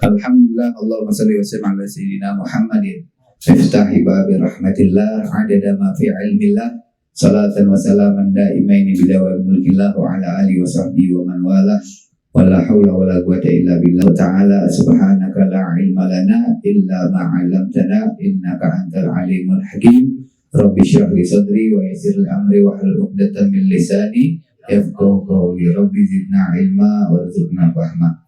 Alhamdulillah, Allahumma salli wa sallim ala sayyidina Muhammadin miftahi babi rahmatillah adada ma fi ilmillah salatan wa salaman daimaini bidawam mulkillah wa ala alihi wa sahbihi wa man walah wa la hawla wa la quwwata illa billah ta'ala subhanaka la ilma lana illa ma 'allamtana innaka antal alimul hakim. Rabbi shrah li sadri wa yassir li amri wa hlul 'uqdatam min lisani yafqahu qawli. Rabbi zidna ilma warzuqna fahma.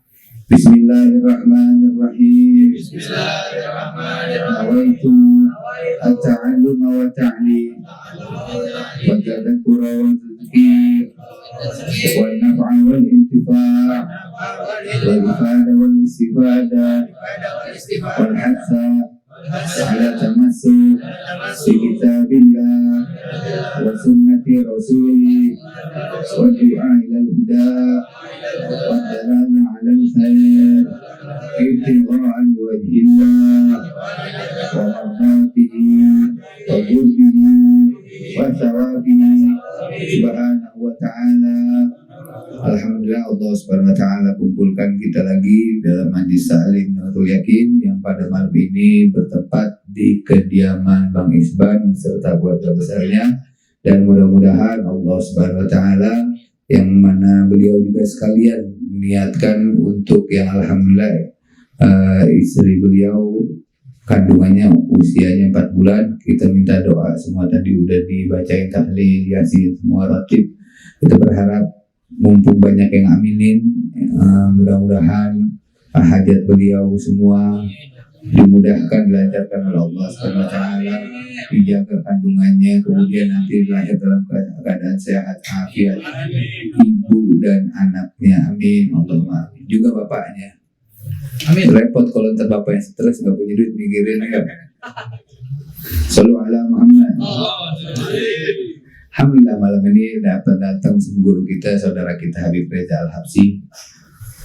Bismillahirrahmanirrahim. Nawaitu at-ta'alluma wa ta'lim wa tadhakkura wa tadhkir wa naf'a wal intifa' wal ifada wal istifada wal hatha ala tamassuk bi kitabillah wa sunnati rasuli wa du'a ila al-huda wa dalala ala al-khair ibtigha'an wajhillah wa mardatihi wa qurbihi wa thawabihi subhanahu wa ta'ala. Alhamdulillah, Allah subhanahu wa ta'ala kumpulkan kita lagi dalam majlis Ta'lim Nurul Yakin yang pada malam ini bertempat di kediaman Bang Isban serta keluarga besarnya, dan mudah-mudahan Allah subhanahu wa ta'ala yang mana beliau juga sekalian niatkan untuk yang alhamdulillah istri beliau kandungannya usianya 4 bulan, kita minta doa semua, tadi udah dibacain tahlil yasin semua ratib. Kita berharap mumpung banyak yang aminin, mudah-mudahan hajat beliau semua dimudahkan, dilancarkan oleh Allah Subhanahu wa taala, dijaga kandungannya, kemudian nanti lahir dalam keadaan sehat afiat ibu dan anaknya, amin Allahumma amin. Juga bapaknya, amin. Repot kalau ntar bapaknya stres nggak punya duit mikirin kan. Sallu ala Muhammad. Alhamdulillah, malam ini dapat datang guru kita, saudara kita Habib Reza Al-Habsyi.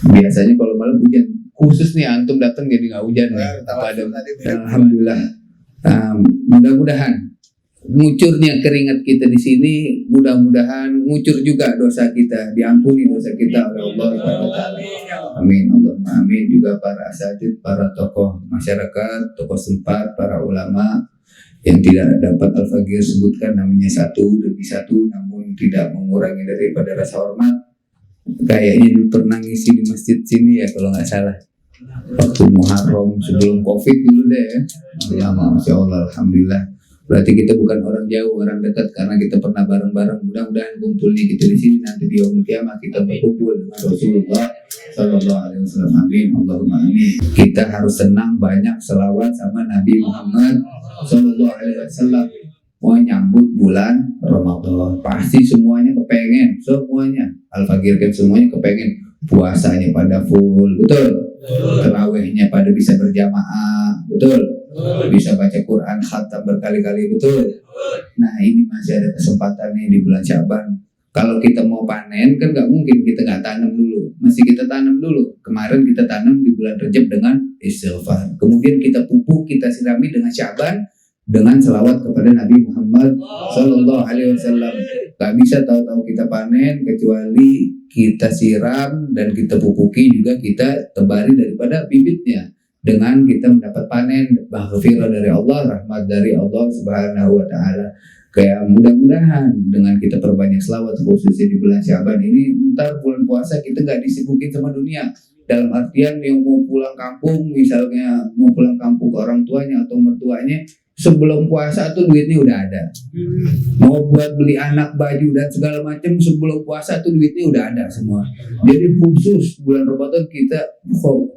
Biasanya kalau malam hujan, khusus nih antum datang jadi nggak hujan nih. Alhamdulillah. Mudah-mudahan ngucurnya keringat kita di sini, mudah-mudahan ngucur juga dosa kita, diampuni dosa kita oleh Allah Subhanahu wa taala. Amin Allahumma amin. Juga para asatidz, para tokoh masyarakat, tokoh setempat, para ulama yang tidak dapat Al-Fagir sebutkan namanya satu demi satu, namun tidak mengurangi daripada rasa hormat. Kayaknya pernah ngisi di masjid sini ya kalau nggak salah, waktu Muharram sebelum Covid dulu deh ya. Masya Allah, alhamdulillah. Berarti kita bukan orang jauh, orang dekat, karena kita pernah bareng-bareng. Mudah-mudahan kumpulnya kita di sini nanti di yaumul kiamah kita berkumpul dengan Rasulullah Sallallahu Alaihi Wasallam. Amin Allahumma amin. Kita harus senang banyak selawat sama Nabi Muhammad Sallallahu Alaihi Wasallam. Mau nyambut bulan Ramadan, pasti semuanya kepengen, semuanya Al-Fagir kan semuanya kepengen puasanya pada full, betul? Tarawihnya pada bisa berjamaah, betul? Bisa baca Quran khatam berkali-kali, betul? Nah ini masih ada kesempatan nih di bulan Syaban. Kalau kita mau panen kan nggak mungkin kita nggak tanam dulu, mesti kita tanam dulu. Kemarin kita tanam di bulan Rajab dengan istighfar, kemudian kita pupuk, kita sirami dengan Syaban dengan selawat kepada Nabi Muhammad Sallallahu Alaihi Wasallam. Gak bisa tahu-tahu kita panen kecuali kita siram dan kita pupuki, juga kita tebari daripada bibitnya dengan kita mendapat panen maghfirah dari Allah, rahmat dari Allah Subhanahu wa taala. Kayak mudah-mudahan dengan kita perbanyak selawat khususnya di bulan Syaban ini, ntar bulan puasa kita gak disibukin sama dunia. Dalam artian yang mau pulang kampung, misalnya mau pulang kampung ke orang tuanya atau mertuanya, sebelum puasa tuh duitnya udah ada. Mau buat beli anak baju dan segala macam, sebelum puasa tuh duitnya udah ada semua. Jadi khusus bulan Ramadan kita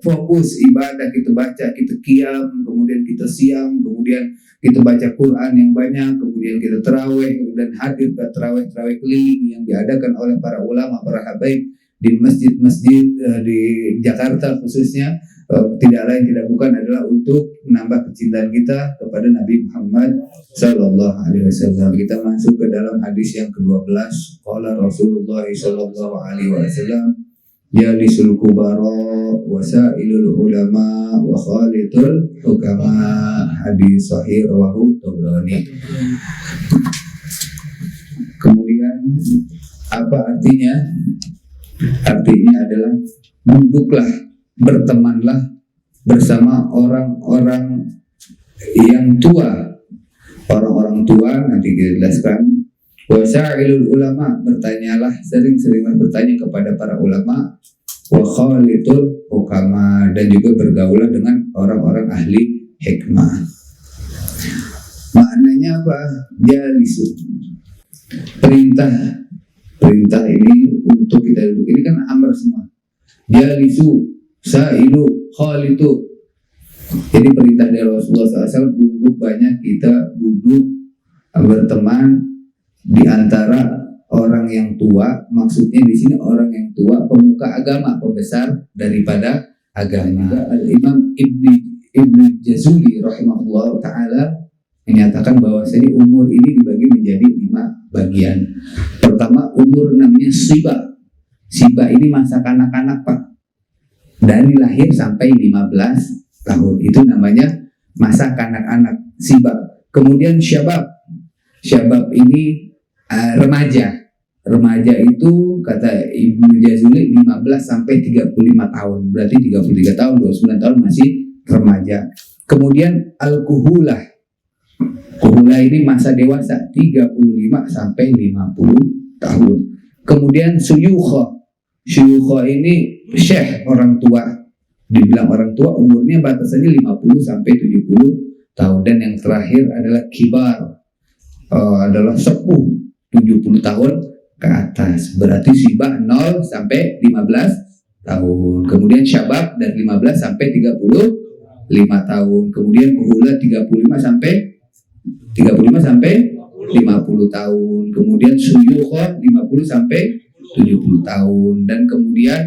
fokus ibadah, kita baca, kita qiyam, kemudian kita siam, kemudian kita baca Quran yang banyak, kemudian kita tarawih dan hadir ke tarawih keliling yang diadakan oleh para ulama, para habaib di masjid-masjid di Jakarta khususnya. Tidak lain tidak bukan adalah untuk menambah kecintaan kita kepada Nabi Muhammad Sallallahu Alaihi Wasallam. Kita masuk ke dalam hadis yang ke-12. Qala Rasulullah Sallallahu Alaihi Wasallam, Jalisul kubara wasailul ulama wa khalitul hukama. Hadis sahih rawahu Tabrani. Kemudian apa artinya? Artinya adalah duduklah, bertemanlah bersama orang-orang yang tua. Orang-orang tua nanti kita jelaskan. Wasa'ilul ulama, bertanyalah, sering-seringlah bertanya kepada para ulama. Wa khalitul hukama, dan juga bergaulah dengan orang-orang ahli hikmah. Maknanya apa? Jalisu. Perintah ini untuk kita duduk. Ini kan amr semua. Jalisu, sa'ilu, khalitu. Jadi perintah dari Rasulullah SAW untuk banyak kita duduk berteman di antara orang yang tua. Maksudnya di sini orang yang tua, pemuka agama, pembesar daripada agama. Al-Imam Ibnu Jazuli rahimahullah ta'ala menyatakan bahwasanya umur ini dibagi menjadi 5 bagian. Pertama, umur namanya siba. Siba ini masa kanak-kanak, Pak. Dari lahir sampai 15 tahun, itu namanya masa kanak-anak, siba. Kemudian syabab. Syabab ini remaja. Remaja itu kata Ibnu Jazuli 15 sampai 35 tahun. Berarti 33 tahun, 29 tahun masih remaja. Kemudian al-kuhulah. Kuhulah ini masa dewasa 35 sampai 50 tahun. Kemudian suyukha. Suyukha ini syekh, orang tua. Dibilang orang tua, umurnya batasannya 50 sampai 70 tahun. Dan yang terakhir adalah kibar, adalah sepuh 70 tahun ke atas. Berarti sibah 0 sampai 15 tahun. Kemudian syabab dari 15 sampai 35 tahun. Kemudian kuhula 35 sampai 50 tahun. Kemudian suyukha 50 sampai 70 tahun. Dan kemudian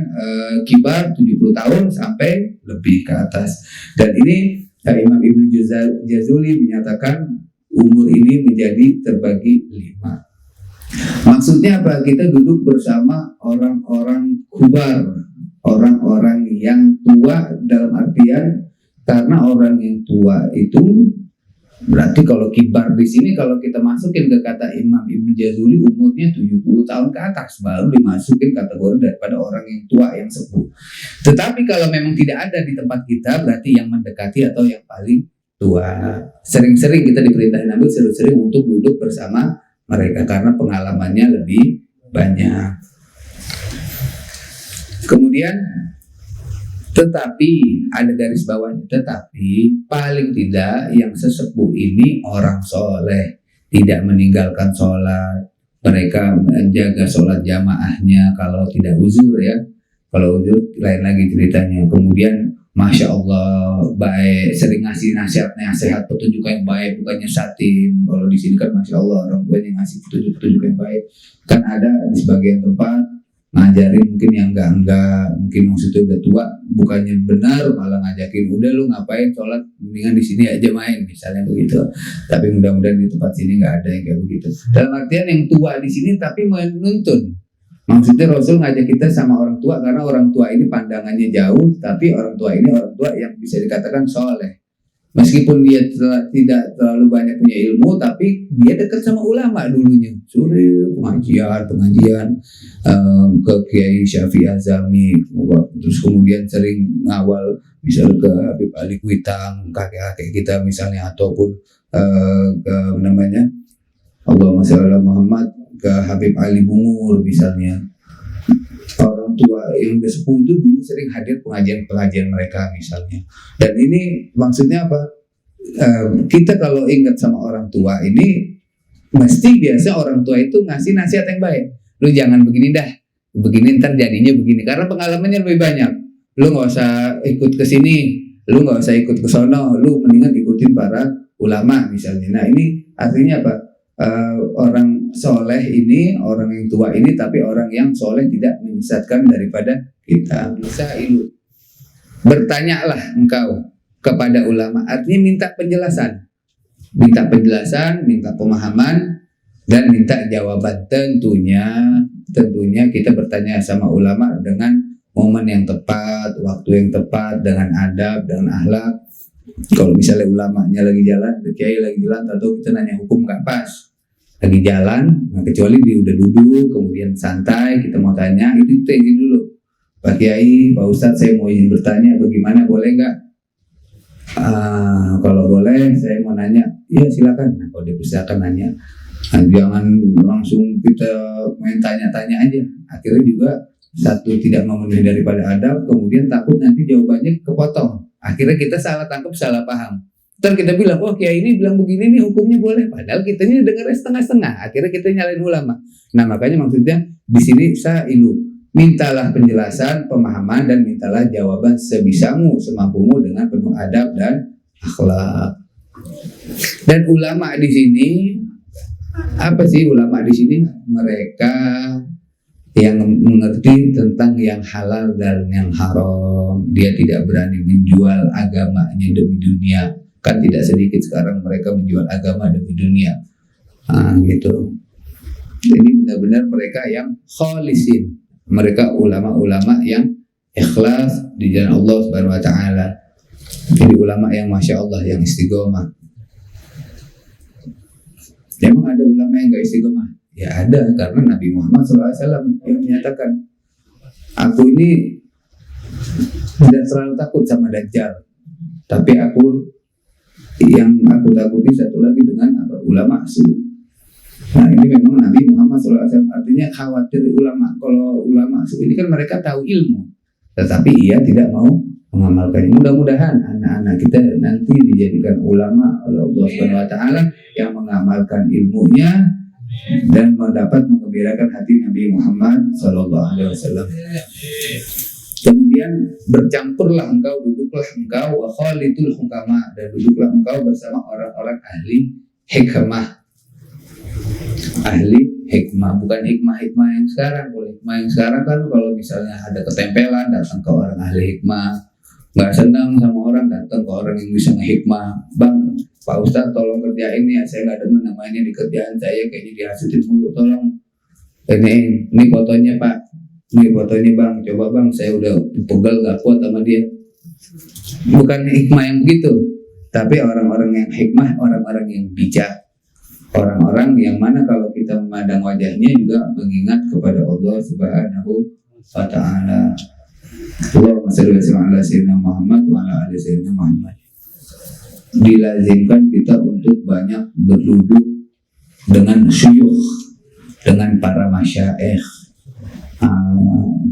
kibar 70 tahun sampai lebih ke atas. Dan ini Imam Ibnu Jazuli menyatakan umur ini menjadi terbagi 5. Maksudnya apa? Kita duduk bersama orang-orang kubar, orang-orang yang tua, dalam artian karena orang yang tua itu berarti kalau kibar di sini, kalau kita masukin ke kata Imam Ibnu Jazuli, umurnya 70 tahun ke atas baru dimasukin kategori daripada orang yang tua, yang sepuh. Tetapi kalau memang tidak ada di tempat kita, berarti yang mendekati atau yang paling tua. Sering-sering kita diperintahkan Nabi sering-sering untuk duduk bersama mereka karena pengalamannya lebih banyak. Kemudian tetapi ada garis bawahnya, tetapi paling tidak yang sesepuh ini orang soleh, tidak meninggalkan sholat, mereka menjaga sholat jamaahnya kalau tidak uzur ya. Kalau uzur lain lagi ceritanya. Kemudian Masya Allah baik, sering ngasih nasihat petunjuk yang baik, bukannya nyesatin. Kalau di sini kan Masya Allah orang tuanya ngasih petunjuk yang baik. Kan ada di sebagian tempat ngajarin mungkin yang enggak, mungkin maksudnya udah tua, bukannya benar malah ngajakin udah lu ngapain sholat, mendingan di sini aja main, misalnya begitu. Tapi mudah-mudahan di tempat sini nggak ada yang kayak begitu. Dalam artian yang tua di sini tapi menuntun. Maksudnya Rasul ngajak kita sama orang tua karena orang tua ini pandangannya jauh, tapi orang tua ini orang tua yang bisa dikatakan soleh. Meskipun dia tidak terlalu banyak punya ilmu, tapi dia dekat sama ulama dulunya. Sore pengajian ke Kiai Syafi'i Azami, terus kemudian sering ngawal misalnya ke Habib Ali Kuitang, kakek-kakek kita misalnya, ataupun ke namanya Allahumma sholli ala Muhammad, ke Habib Ali Bungur misalnya. Orang tua yang udah sepuh itu dulu sering hadir pengajian mereka misalnya. Dan ini maksudnya apa? Kita kalau ingat sama orang tua ini, mesti biasa orang tua itu ngasih nasihat yang baik. Lu jangan begini dah, begini ntar jadinya begini. Karena pengalamannya lebih banyak. Lu nggak usah ikut ke sini, lu nggak usah ikut ke sono, lu mendingan ikutin para ulama misalnya. Nah ini artinya apa? Orang soleh ini, orang yang tua ini, tapi orang yang soleh tidak menyesatkan daripada kita. Bisa ilu, bertanyalah engkau kepada ulama, artinya minta penjelasan, minta pemahaman, dan minta jawaban. Tentunya kita bertanya sama ulama dengan momen yang tepat, waktu yang tepat, dengan adab, dengan akhlak. Kalau misalnya ulamanya lagi jalan, kiai lagi jalan, atau kita nanya hukum nggak pas, lagi jalan, nah kecuali dia udah duduk, kemudian santai, kita mau tanya, itu izin dulu, Pak Kiai, Pak Ustadz, saya mau izin bertanya, bagaimana, boleh nggak? Kalau boleh saya mau nanya, ya silakan. Nah, kalau dipersilakan nanya. Nah, jangan langsung kita main tanya-tanya aja. Akhirnya juga satu tidak memenuhi daripada adab, kemudian takut nanti jawabannya kepotong. Akhirnya kita salah tangkap, salah paham. Ntar kita bilang, oh kiai ini bilang begini nih hukumnya boleh. Padahal kita ini dengarnya setengah-setengah. Akhirnya kita nyalain ulama. Nah makanya maksudnya di sini sa'ilu. Mintalah penjelasan, pemahaman, dan mintalah jawaban sebisamu, semampumu dengan penuh adab dan akhlak. Dan ulama di sini apa sih ulama di sini? Mereka yang mengerti tentang yang halal dan yang haram. Dia tidak berani menjual agamanya demi dunia. Kan tidak sedikit sekarang mereka menjual agama demi dunia. Gitu. Jadi benar-benar mereka yang khalisin. Mereka ulama-ulama yang ikhlas di jalan Allah Subhanahu wa taala. Jadi ulama yang masya Allah, yang istiqomah. Memang ada ulama yang gak istiqomah? Ya ada, karena Nabi Muhammad SAW yang menyatakan, aku ini tidak terlalu takut sama Dajjal, tapi yang aku takuti satu lagi dengan ulama su. Nah ini memang Nabi Muhammad SAW, artinya khawatir ulama. Kalau ulama su ini kan mereka tahu ilmu, tetapi ia tidak mau mengamalkan. Mudah-mudahan anak-anak kita nanti dijadikan ulama oleh Allah Subhanahu wa taala yang mengamalkan ilmunya dan mendapat menggembirakan hati Nabi Muhammad SAW. Kemudian bercampurlah engkau, duduklah engkau wa khalidul hukama, dan duduklah engkau bersama orang-orang ahli hikmah. Ahli hikmah, bukan hikmah yang sekarang. Kalau hikmah yang sekarang kan kalau misalnya ada ketempelan datang ke orang ahli hikmah, nggak senang sama orang datang ke orang yang bisa ngehikmah. Bang, Pak Ustadz tolong kerjain nih, saya nggak demen namanya di kerjaan saya, kayaknya dihasutin mulu, tolong ini fotonya Pak, ini fotonya Bang, coba Bang, saya udah pegel gak kuat sama dia. Bukan hikmah yang begitu, tapi orang-orang yang hikmah, orang-orang yang bijak, orang-orang yang mana kalau kita memandang wajahnya juga mengingat kepada Allah Subhanahu wa taala. Allahumma shalli ala sayyidina Muhammad wa ala ali sayyidina Muhammad. Dilazimkan kita untuk banyak berduduk dengan syuyukh, dengan para masyaikh.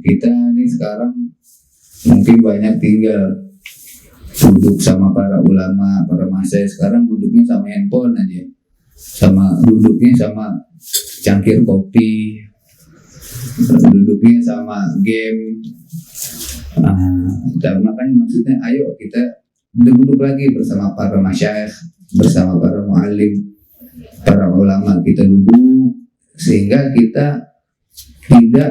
Kita nih sekarang mungkin banyak tinggal duduk sama para ulama, para masyaikh. Sekarang duduknya sama handphone aja, duduknya sama cangkir kopi, duduknya sama game. Dan makanya maksudnya ayo kita duduk lagi bersama para masyaikh, bersama para muallim, para ulama. Kita duduk sehingga kita tidak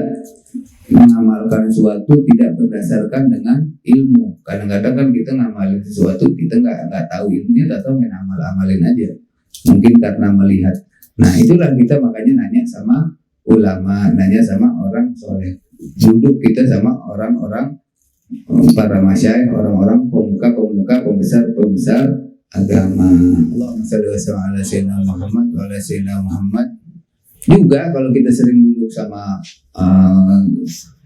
mengamalkan sesuatu tidak berdasarkan dengan ilmu. Kadang-kadang kan kita ngamalin sesuatu kita nggak tahu ilmunya, atau main amalin aja, mungkin karena melihat. Nah itulah kita makanya nanya sama ulama, nanya sama orang soleh. Duduk kita sama orang-orang, para masyaikh, orang-orang pemuka, pembesar agama. Allahumma shalli ala sayyidina Muhammad wa ala sayyidina Muhammad. Juga kalau kita sering duduk sama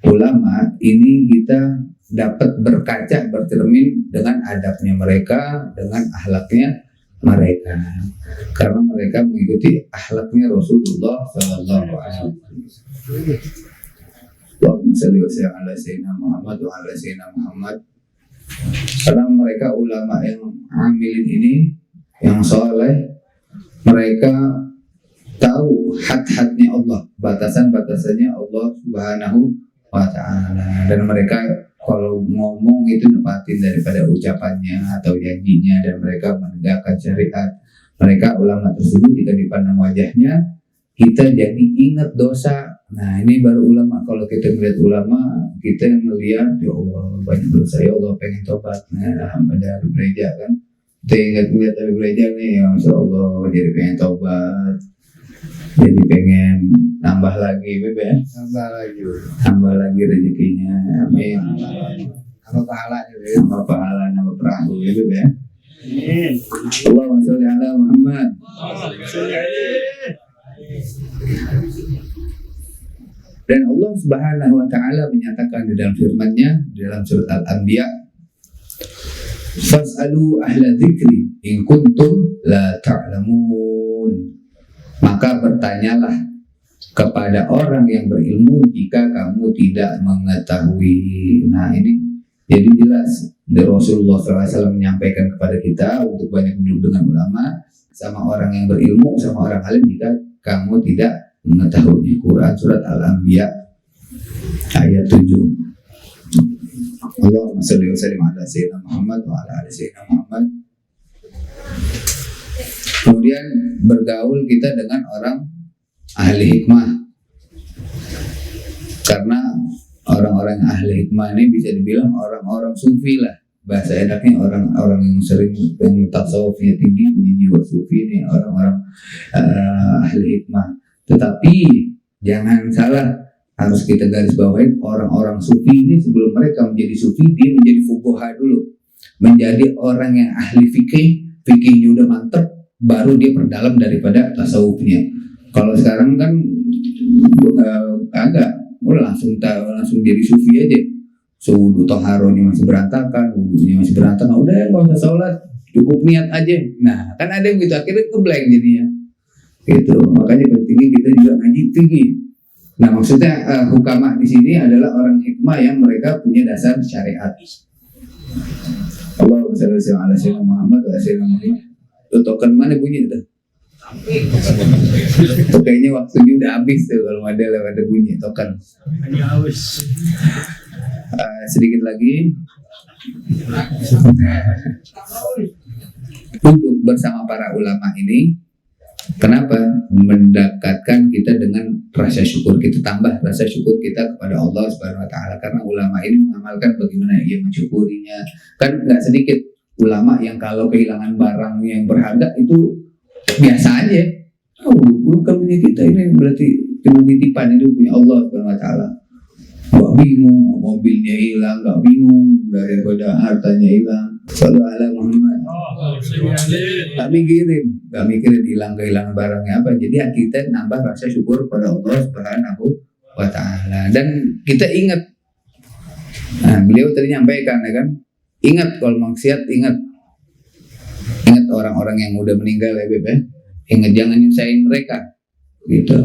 ulama, ini kita dapat berkaca, bercermin dengan adabnya mereka, dengan akhlaknya mereka, karena mereka mengikuti akhlaknya Rasulullah Sallallahu Alaihi Wasallam. Allahumma shalli ala sayyidina Muhammad wa ala sayyidina Muhammad. Karena mereka ulama yang amilin ini, yang soleh, mereka tahu had-hadnya Allah, batasan-batasannya Allah Subhanahu wa ta'ala, dan mereka kalau ngomong itu nepatin daripada ucapannya atau janjinya, dan mereka menegakkan syariat. Mereka ulama tersebut jika dipandang wajahnya kita jadi ingat dosa. Nah ini baru ulama. Kalau kita melihat ulama, kita yang melihat ya Allah banyak dosa, ya Allah pengen tobat. Nah alhamdulillah di gereja kan, kita ingat melihat di gereja nih, ya Masya Allah jadi pengen tobat, jadi pengen nambah lagi, ya. Nambah lagi rezekinya, amin. Nambah pahala, nambah perahu, ya. Allahumma sholli ala Muhammad. Dan Allah Subhanahu wa taala menyatakan di dalam firman-Nya di dalam surat Al-Anbiya, Fas'alu ahla dzikri in kuntum la ta'lamun. Maka bertanyalah kepada orang yang berilmu jika kamu tidak mengetahui. Nah ini jadi jelas dari Rasulullah SAW menyampaikan kepada kita untuk banyak duduk dengan ulama, sama orang yang berilmu, sama orang alim jika kamu tidak mengetahui. Quran surat Al-Anbiya ayat 7. Allahumma shalli wa sallim ala sayyidina Muhammad wa ala ali sayyidina Muhammad. Kemudian bergaul kita dengan orang ahli hikmah, karena orang-orang ahli hikmah ini bisa dibilang orang-orang sufi lah, bahasa enaknya orang-orang yang sering yang tasawufnya tinggi, punya jiwa sufi ini orang-orang ahli hikmah. Tetapi jangan salah, harus kita garis bawahi, orang-orang sufi ini sebelum mereka menjadi sufi, dia menjadi fuqaha dulu, menjadi orang yang ahli fikihnya udah mantep, baru dia perdalam daripada tasawufnya. Kalau sekarang kan agak langsung jadi sufi aja. Wudu toharonya masih berantakan, wudunya masih berantakan, udah nggak usah sholat, cukup niat aja. Nah kan ada yang gitu, akhirnya ngeblank jadinya. Gitu. Makanya pentingnya kita juga ngaji fikih. Nah maksudnya hukama di sini adalah orang hikmah yang mereka punya dasar syariat. Allahumma shalli ala sayyidina Muhammad wa sayyidina Muhammad. Tuh token mana bunyi itu? Tuh kayaknya waktunya udah habis tuh kalau ada bunyi token. Sedikit lagi. Duduk bersama para ulama ini, kenapa? Mendekatkan kita dengan rasa syukur kita, tambah rasa syukur kita kepada Allah Subhanahu wa taala, karena ulama ini mengamalkan bagaimana ia mensyukurinya. Kan nggak sedikit ulama yang kalau kehilangan barang yang berharga itu biasa aja. Oh, bukan punya kita, ini berarti cuma titipan, itu punya Allah Subhanahu wa taala. Gak bingung, mobilnya hilang, gak bingung daripada hartanya hilang. Sallallahu alaihi Muhammad. Gak mikirin kehilangan barangnya apa. Jadi kita nambah rasa syukur pada Allah Subhanahu wa taala. Dan kita ingat, nah, beliau tadi nyampaikan ya kan, ingat kalau maksiat, ingat orang-orang yang udah meninggal ya Beb ya. Ingat jangan nyusahin mereka gitu.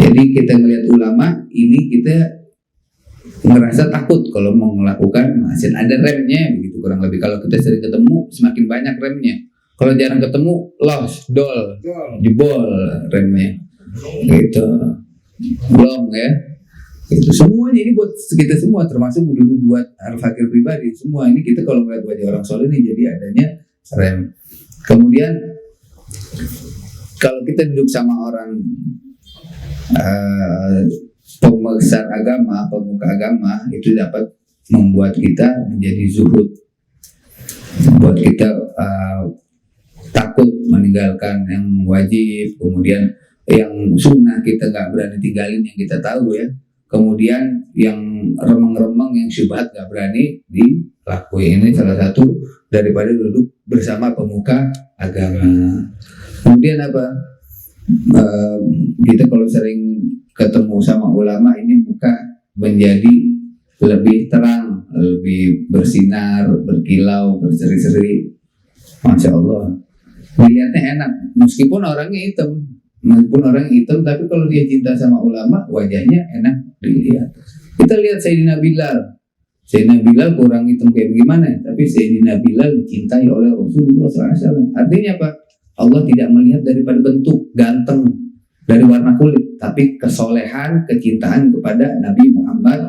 Jadi kita melihat ulama ini, kita ngerasa takut kalau mau melakukan maksiat, ada remnya begitu kurang lebih. Kalau kita sering ketemu semakin banyak remnya, kalau jarang ketemu lost, jebol remnya gitu, belum ya itu semuanya. Ini buat kita semua, termasuk dulu buat al-fakir pribadi semua. Ini kita kalau melihat wajah orang soleh ini jadi adanya rem. Kemudian kalau kita duduk sama orang pembesar agama, pemuka agama, itu dapat membuat kita menjadi zuhud, membuat kita takut meninggalkan yang wajib, kemudian yang sunnah kita nggak berani tinggalin yang kita tahu ya, kemudian yang remeng-remeng, yang syubhat nggak berani dilakuin. Ini salah satu daripada duduk bersama pemuka agama. Kemudian apa? Kita kalau sering ketemu sama ulama ini, muka menjadi lebih terang, lebih bersinar, berkilau, berseri-seri. Masya Allah, dilihatnya enak. Meskipun orangnya hitam, tapi kalau dia cinta sama ulama, wajahnya enak dilihat. Kita lihat Sayyidina Bilal kurang hitam kayak gimana, tapi Sayyidina Bilal dicintai oleh Rasulullah SAW. Artinya apa? Allah tidak melihat daripada bentuk, ganteng, dari warna kulit, tapi kesolehan, kecintaan kepada Nabi Muhammad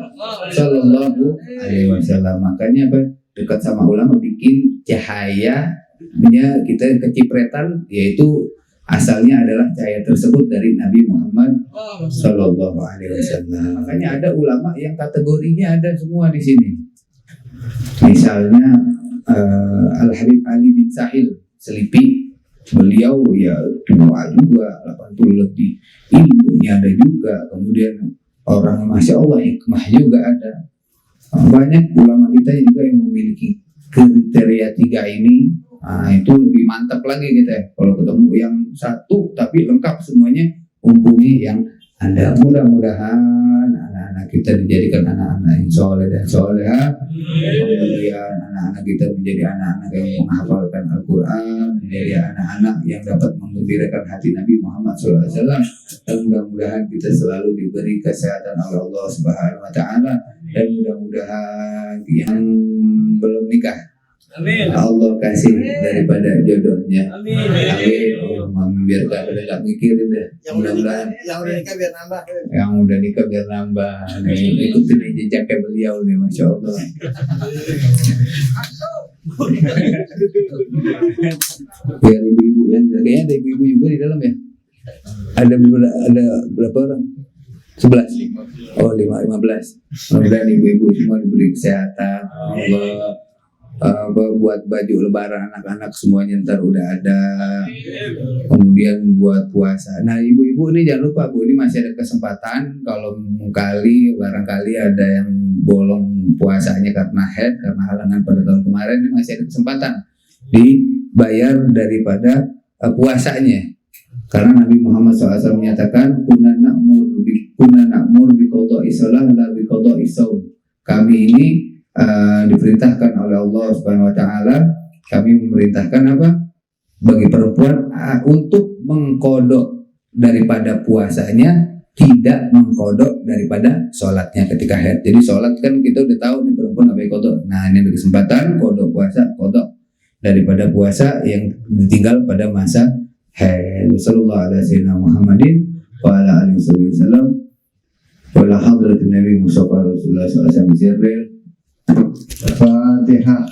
Sallallahu Alaihi Wasallam. Makanya apa? Dekat sama ulama bikin cahayanya kita kecipretan, yaitu asalnya adalah cahaya tersebut dari Nabi Muhammad Sallallahu Alaihi Wasallam. Makanya ada ulama yang kategorinya ada semua di sini. Misalnya Al Habib Ali bin Sahil Selipi. Beliau ya tua juga, 80 lebih, ilmunya ada juga. Kemudian orang Masya Allah hikmah juga ada. Banyak ulama kita juga yang memiliki kriteria 3 ini. Nah, itu lebih mantap lagi kita ya. Kalau ketemu yang satu tapi lengkap semuanya, mumpuni yang ada. Mudah-mudahan anak-anak anak-anak kita dijadikan anak-anak yang soleh dan soleha. Kemudian anak-anak kita menjadi anak-anak yang menghafalkan Al-Quran, menjadi anak-anak yang dapat menggembirakan hati Nabi Muhammad SAW. Dan mudah-mudahan kita selalu diberi kesehatan oleh Allah Subhanahu Wa Taala, dan mudah-mudahan yang belum nikah, amin, Allah kasih daripada jodohnya, amin, amin. Allah membiarkan pada nggak mikirin deh, mudah-mudahan yang udah nikah biar nambah, yang udah nikah biar nambah, ikutin jejaknya beliau nih, masya Allah. Biar ibu-ibu yang kayaknya ada ibu-ibu juga di dalam ya, ada berapa orang? 11. Oh 15. Mudah-mudahan ibu-ibu semua diberi kesehatan. Allah buat baju lebaran anak-anak semuanya ntar udah ada. Kemudian buat puasa. Nah ibu-ibu ini jangan lupa Bu, ini masih ada kesempatan kalau barangkali ada yang bolong puasanya karena haid, karena halangan pada tahun kemarin, ini masih ada kesempatan dibayar daripada puasanya. Karena Nabi Muhammad SAW menyatakan kunna na'mur bi qada'i shalah la bi qada'i shaum. Kami ini diperintahkan oleh Allah Subhanahu Wa Taala, kami memerintahkan apa? Bagi perempuan untuk mengkodok daripada puasanya, tidak mengkodok daripada sholatnya ketika haid. Jadi sholat kan kita udah tahu nih perempuan apa yang kodok. Nah ini ada kesempatan kodok puasa, kodok daripada puasa yang ditinggal pada masa haid. Sallallahu alaihi Muhammadin wa ala alihi wasallam wa ala hadratin Nabi Mustafa Rasulullah sallallahu alaihi wasallam. Fatihah.